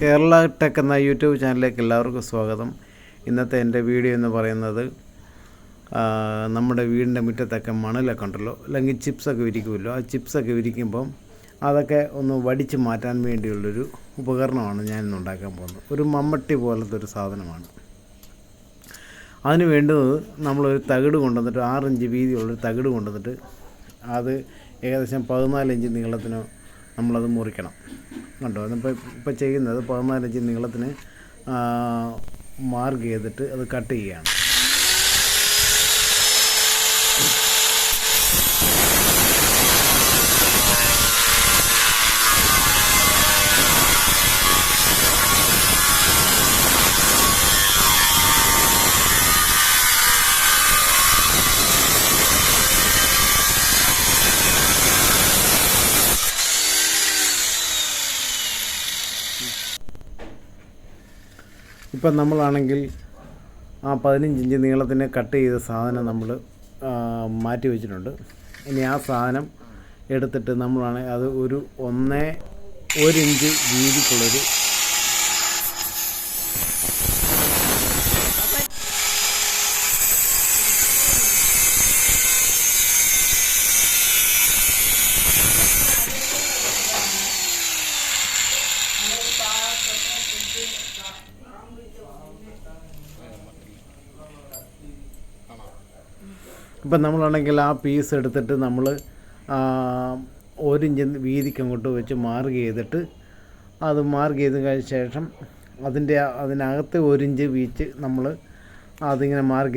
Kerala tech എന്ന YouTube ചാനലിലേക്ക് എല്ലാവർക്കും സ്വാഗതം. ഇന്നത്തെ എൻ്റെ വീഡിയോ എന്ന് പറയുന്നത് നമ്മുടെ വീടിൻ്റെ മുറ്റത്തൊക്കെ മണലൊക്കെ ഉണ്ടല്ലോ, അല്ലെങ്കിൽ ചിപ്സൊക്കെ വിരിക്കുമല്ലോ. ആ ചിപ്സൊക്കെ വിരിക്കുമ്പം അതൊക്കെ ഒന്ന് വടിച്ച് മാറ്റാൻ വേണ്ടിയുള്ളൊരു ഉപകരണമാണ് ഞാനിന്ന് ഉണ്ടാക്കാൻ പോകുന്നത്. ഒരു മമ്മട്ടി പോലത്തെ ഒരു സാധനമാണ്. അതിന് വേണ്ടത് നമ്മളൊരു തകിട് കൊണ്ടുവന്നിട്ട് 6 ഇഞ്ച് വീതിയുള്ളൊരു തകിട് കൊണ്ടുവന്നിട്ട് അത് ഏകദേശം 14 ഇഞ്ച് നീളത്തിന് നമ്മളത് മുറിക്കണം. കണ്ടോ, ഇപ്പോൾ ചെയ്യുന്നത് 14 ഇഞ്ച് നീളത്തിന് മാർക്ക് ചെയ്തിട്ട് അത് കട്ട് ചെയ്യുകയാണ്. ഇപ്പം നമ്മളാണെങ്കിൽ ആ 15 ഇഞ്ച് നീളത്തിന് കട്ട് ചെയ്ത സാധനം നമ്മൾ മാറ്റി വെച്ചിട്ടുണ്ട്. ഇനി ആ സാധനം എടുത്തിട്ട് നമ്മളാണെങ്കിൽ അത് ഒരു 1 ഇഞ്ച് വീതിക്കുള്ളൊരു ഇപ്പം നമ്മളാണെങ്കിൽ ആ പീസ് എടുത്തിട്ട് നമ്മൾ 1 ഇഞ്ച് വീതിക്ക് അങ്ങോട്ട് വെച്ച് മാർക്ക് ചെയ്തിട്ട് അത് മാർക്ക് ചെയ്ത് കഴിഞ്ഞ ശേഷം അതിനകത്ത് 1 ഇഞ്ച് വീച്ച് നമ്മൾ അതിങ്ങനെ മാർക്ക്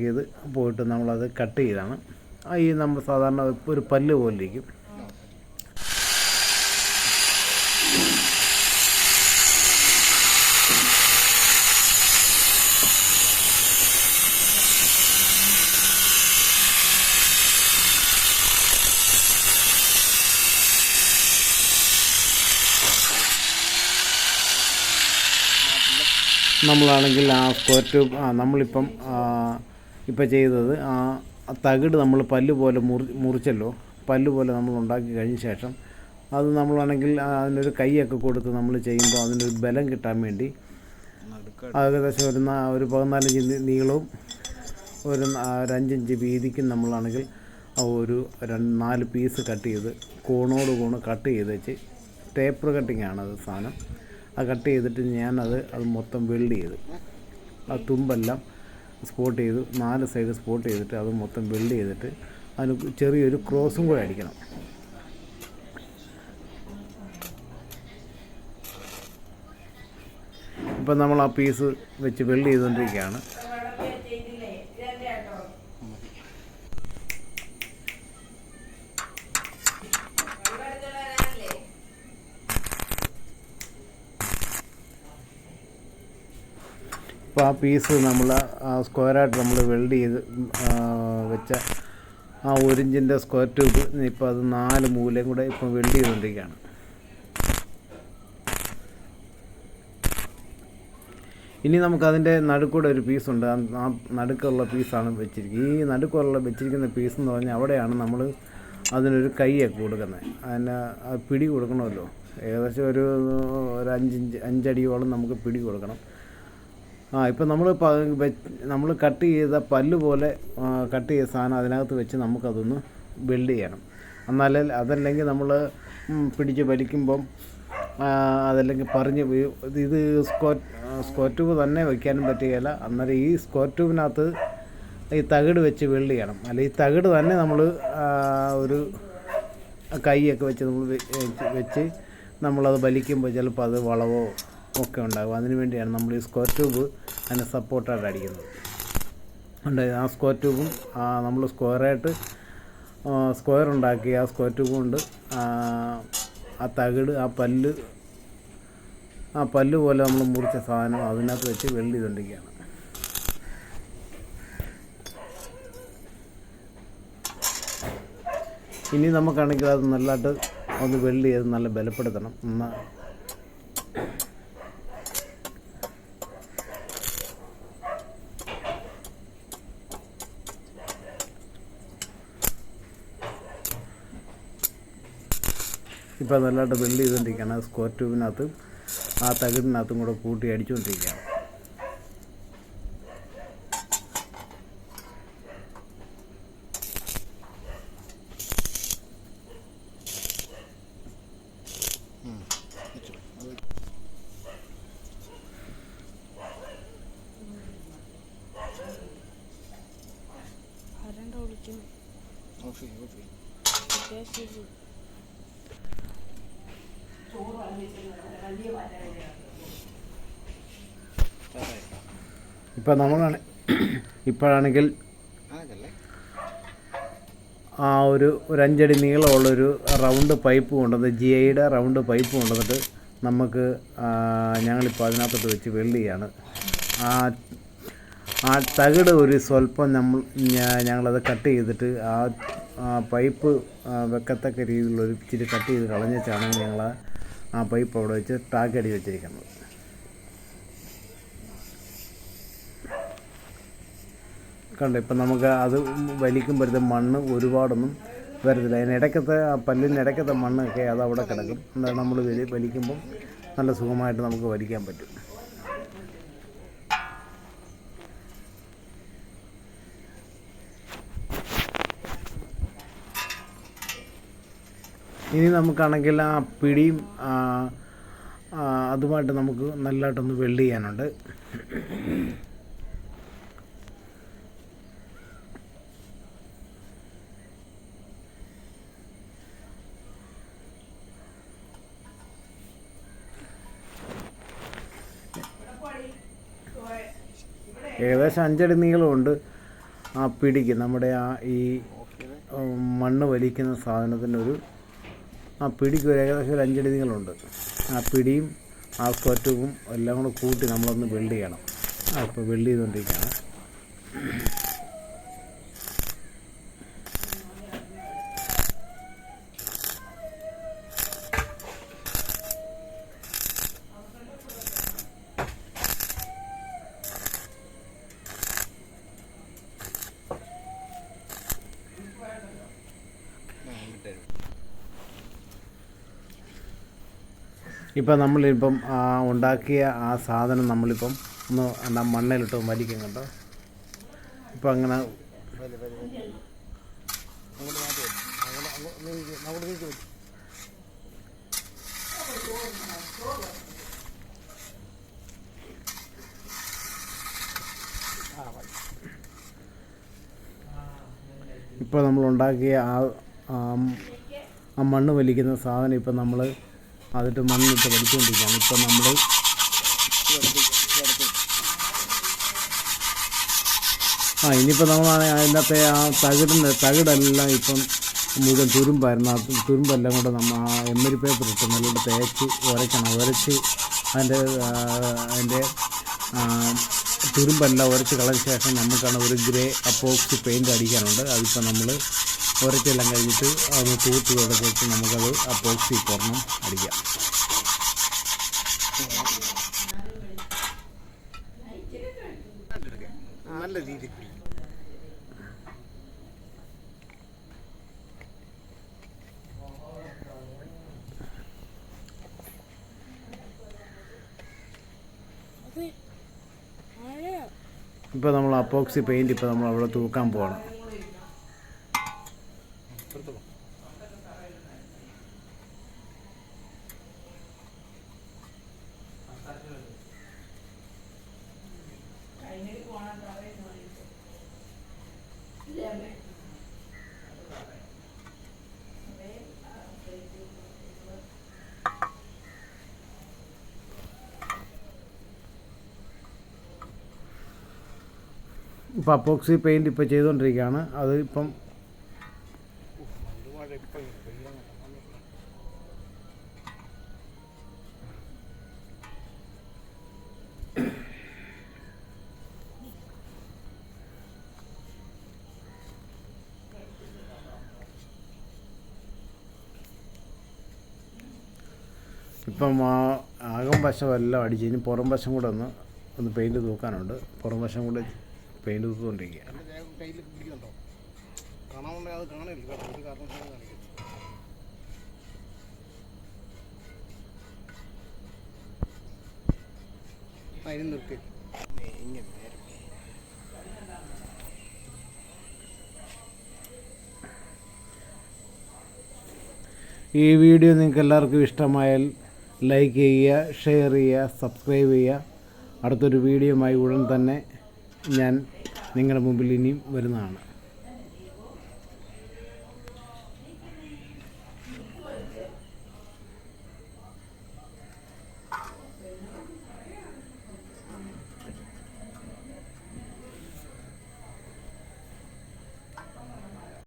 ചെയ്ത് പോയിട്ട് നമ്മളത് കട്ട് ചെയ്താണ്. ഈ നമ്മൾ സാധാരണ ഒരു പല്ല് പോലെ ഇരിക്കും. നമ്മളാണെങ്കിൽ ആ സ്ക്വയർ ട്യൂബ് നമ്മളിപ്പം ചെയ്തത് ആ തകിട് നമ്മൾ പല്ല് പോലെ മുറിച്ചല്ലോ. പല്ല് പോലെ നമ്മൾ ഉണ്ടാക്കി കഴിഞ്ഞ ശേഷം അത് നമ്മളാണെങ്കിൽ അതിനൊരു കൈയൊക്കെ കൊടുത്ത് നമ്മൾ ചെയ്യുമ്പോൾ അതിനൊരു ബലം കിട്ടാൻ വേണ്ടി ഏകദേശം ഒരു 14 ഇഞ്ച് നീളവും ഒരു 5 ഇഞ്ച് വീതിക്കും നമ്മളാണെങ്കിൽ ഒരു 4 പീസ് കട്ട് ചെയ്ത് കോണ് കട്ട് ചെയ്ത് വെച്ച് ടേപ്പർ കട്ടിങ്ങാണ് അത് സാധനം. അത് കട്ട് ചെയ്തിട്ട് ഞാനത് മൊത്തം വെൽഡ് ചെയ്ത് ആ തുമ്പെല്ലാം സ്പോട്ട് ചെയ്തു, 4 സൈഡ് സ്പോട്ട് ചെയ്തിട്ട് അത് മൊത്തം വെൽഡ് ചെയ്തിട്ട് അതിന് ചെറിയൊരു ക്രോസും കൂടെ അടിക്കണം. ഇപ്പം നമ്മൾ ആ പീസ് വെച്ച് വെൽഡ് ചെയ്തുകൊണ്ടിരിക്കുകയാണ്. ഇപ്പോൾ ആ പീസ് നമ്മൾ സ്ക്വയറായിട്ട് നമ്മൾ വെൽഡ് ചെയ്ത് വെച്ച ആ 1 ഇഞ്ചിൻ്റെ സ്ക്വയർ ട്യൂബ് ഇപ്പോൾ അത് 4 മൂലയും കൂടെ ഇപ്പോൾ വെൽഡ് ചെയ്തുകൊണ്ടിരിക്കുകയാണ്. ഇനി നമുക്കതിൻ്റെ നടുക്കൂടെ ഒരു പീസുണ്ട്. ആ നടുക്കുള്ള പീസാണ് വെച്ചിരിക്കുന്നത്. ഈ നടുക്കുള്ള വെച്ചിരിക്കുന്ന പീസ് എന്ന് പറഞ്ഞാൽ അവിടെയാണ് നമ്മൾ അതിനൊരു കൈയൊക്കെ കൊടുക്കുന്നത്. അതിന് പിടി കൊടുക്കണമല്ലോ. ഏകദേശം ഒരു 5 അടിയോളം നമുക്ക് പിടി കൊടുക്കണം. ഇപ്പം നമ്മൾ കട്ട് ചെയ്ത പല്ല് പോലെ കട്ട് ചെയ്ത സാധനം അതിനകത്ത് വെച്ച് നമുക്കതൊന്ന് വെൽഡ് ചെയ്യണം. അതല്ലെങ്കിൽ നമ്മൾ പിടിച്ച് വലിക്കുമ്പം അതല്ലെങ്കിൽ ഇത് സ്ക്വയർ ട്യൂബ് തന്നെ വയ്ക്കാനും പറ്റുകയില്ല. അന്നേരം ഈ സ്ക്വയർ ട്യൂബിനകത്ത് ഈ തകിട് വെച്ച് വെൽഡ് ചെയ്യണം. അല്ലെങ്കിൽ ഈ തകിട് തന്നെ നമ്മൾ ഒരു കൈയൊക്കെ വെച്ച് വെച്ച് നമ്മളത് വലിക്കുമ്പോൾ ചിലപ്പോൾ അത് വളവോ ഒക്കെ ഉണ്ടാകും. അതിന് വേണ്ടിയാണ് നമ്മൾ ഈ സ്ക്വയർ ട്യൂബ് അതിനെ സപ്പോർട്ടായിട്ട് അടിക്കുന്നത്. ആ സ്ക്വയർ ട്യൂബും നമ്മൾ സ്ക്വയർ ഉണ്ടാക്കി ആ സ്ക്വയർ ട്യൂബ് കൊണ്ട് ആ തകിട് ആ പല്ല് പോലെ നമ്മൾ മുറിച്ച സാധനം അതിനകത്ത് വെച്ച് വെൽഡ് ചെയ്തുകൊണ്ടിരിക്കുകയാണ്. ഇനി നമുക്കാണെങ്കിൽ അത് നല്ലതായിട്ട് ഒന്ന് വെൽഡ് ചെയ്ത് നല്ല ബലപ്പെടുത്തണം. ഇപ്പോൾ നല്ലതായിട്ട് വെൽഡ് ചെയ്തുകൊണ്ടിരിക്കുകയാണ്. സ്ക്വയർ ട്യൂബിനകത്ത് ആ തകിടിനകത്തും കൂടെ കൂട്ടി അടിച്ചുകൊണ്ടിരിക്കുകയാണ്. ഇപ്പം ഇപ്പോഴാണെങ്കിൽ ഒരു 5 അടി നീളമുള്ളൊരു റൗണ്ട് പൈപ്പ് കൊണ്ടുവന്ന് GIയുടെ റൗണ്ട് പൈപ്പ് കൊണ്ടുവന്നിട്ട് നമുക്ക് ഞങ്ങളിപ്പോൾ അതിനകത്തോട്ട് വെച്ച് വെൽഡ് ചെയ്യാണ്. ആ തകിട് ഒരു സ്വല്പം ഞങ്ങളത് കട്ട് ചെയ്തിട്ട് ആ പൈപ്പ് വെക്കത്തക്ക രീതിയിലുള്ളൊരു ഇച്ചിരി കട്ട് ചെയ്ത് കളഞ്ഞിട്ടാണ് ഞങ്ങൾ ആ പൈപ്പ് അവിടെ വെച്ച് ടാക്കടി വെച്ചിരിക്കുന്നത്. കണ്ടോ, ഇപ്പം നമുക്ക് അത് വലിക്കുമ്പോഴത്തെ മണ്ണ് ഒരുപാടൊന്നും വരത്തില്ല. അതിനിടയ്ക്കത്തെ ആ പല്ലിനിടയ്ക്കത്തെ മണ്ണൊക്കെ അത് അവിടെ കിടക്കും. എന്താണ് നമ്മൾ വലിക്കുമ്പം നല്ല സുഖമായിട്ട് നമുക്ക് വലിക്കാൻ പറ്റും. ഇനി നമുക്കാണെങ്കിൽ ആ പിടിയും അതുമായിട്ട് നമുക്ക് നല്ലതായിട്ടൊന്ന് വെൽഡ് ചെയ്യാനുണ്ട്. ഏകദേശം 5 അടി നീളമുണ്ട് ആ പിടിക്ക്. നമ്മുടെ ഈ മണ്ണ് വലിക്കുന്ന സാധനത്തിനൊരു ആ പിടിക്ക് ഏകദേശം ഒരു 5 അടി നീളമുണ്ട്. ആ പിടിയും ആ സ്ക്വറ്റും എല്ലാം കൂടെ കൂട്ടി നമ്മളൊന്ന് വെൽഡ് ചെയ്യണം. ഇപ്പോൾ വെൽഡ് ചെയ്തുകൊണ്ടിരിക്കുകയാണ്. ഇപ്പം നമ്മളിപ്പം ഉണ്ടാക്കിയ ആ സാധനം നമ്മളിപ്പം ഒന്ന് മണ്ണയിലിട്ട് വലിക്കും. കണ്ടോ, ഇപ്പം അങ്ങനെ ഇപ്പോൾ നമ്മളുണ്ടാക്കിയ ആ മണ്ണ് വലിക്കുന്ന സാധനം ഇപ്പം നമ്മൾ അതിട്ട് മണ്ണിട്ട് വലിച്ചുകൊണ്ടിരിക്കുകയാണ്. ഇപ്പം നമ്മൾ ഇനിയിപ്പോൾ നമ്മൾ അതിനകത്തെ ആ തകിടെല്ലാം ഇപ്പം മുഴുവൻ തുരുമ്പെല്ലാം കൂടെ നമ്മൾ ആ എമ്മരി പേപ്പർ ഇട്ട് നല്ലോണം തേച്ച് ഉരച്ച് അതിൻ്റെ തുരുമ്പെല്ലാം ഉരച്ച് കളഞ്ഞ ശേഷം നമുക്കാണ് ഒരു ഗ്രേ അപ്പോക്സി പെയിൻറ്റ് അടിക്കാനുണ്ട്. അതിപ്പോൾ നമ്മൾ ഉരച്ചെല്ലാം കഴിഞ്ഞിട്ട് അത് തൂത്ത് തുടച്ചിട്ട് നമുക്കത് അപ്പോക്സി പൊറണം അടിക്കാം. നല്ല രീതിയിൽ ഇപ്പോൾ നമ്മൾ അപ്പോക്സി പെയിൻറ്റ് ഇപ്പോൾ നമ്മൾ അവിടെ തൂക്കാൻ പോവാണ്. ഇപ്പോൾ അപ്പോക്സി പെയിൻറ്റ് ഇപ്പോൾ ചെയ്തുകൊണ്ടിരിക്കുകയാണ്. അത് ഇപ്പം അകം വശമെല്ലാം അടിച്ച് ഇനി പുറം വശം കൂടെ ഒന്ന് പെയിൻറ്റ് തൂക്കാനുണ്ട്. പുറം വശം കൂടെ പെയിൻറ്റ് തൂത്തുകൊണ്ടിരിക്കുകയാണ്. ഈ വീഡിയോ നിങ്ങൾക്ക് എല്ലാവർക്കും ഇഷ്ടമായാൽ ലൈക്ക് ചെയ്യുക, ഷെയർ ചെയ്യുക, സബ്സ്ക്രൈബ് ചെയ്യുക. അടുത്തൊരു വീഡിയോയുമായി ഉടൻ തന്നെ ഞാൻ നിങ്ങളുടെ മുമ്പിൽ ഇനിയും വരുന്നതാണ്.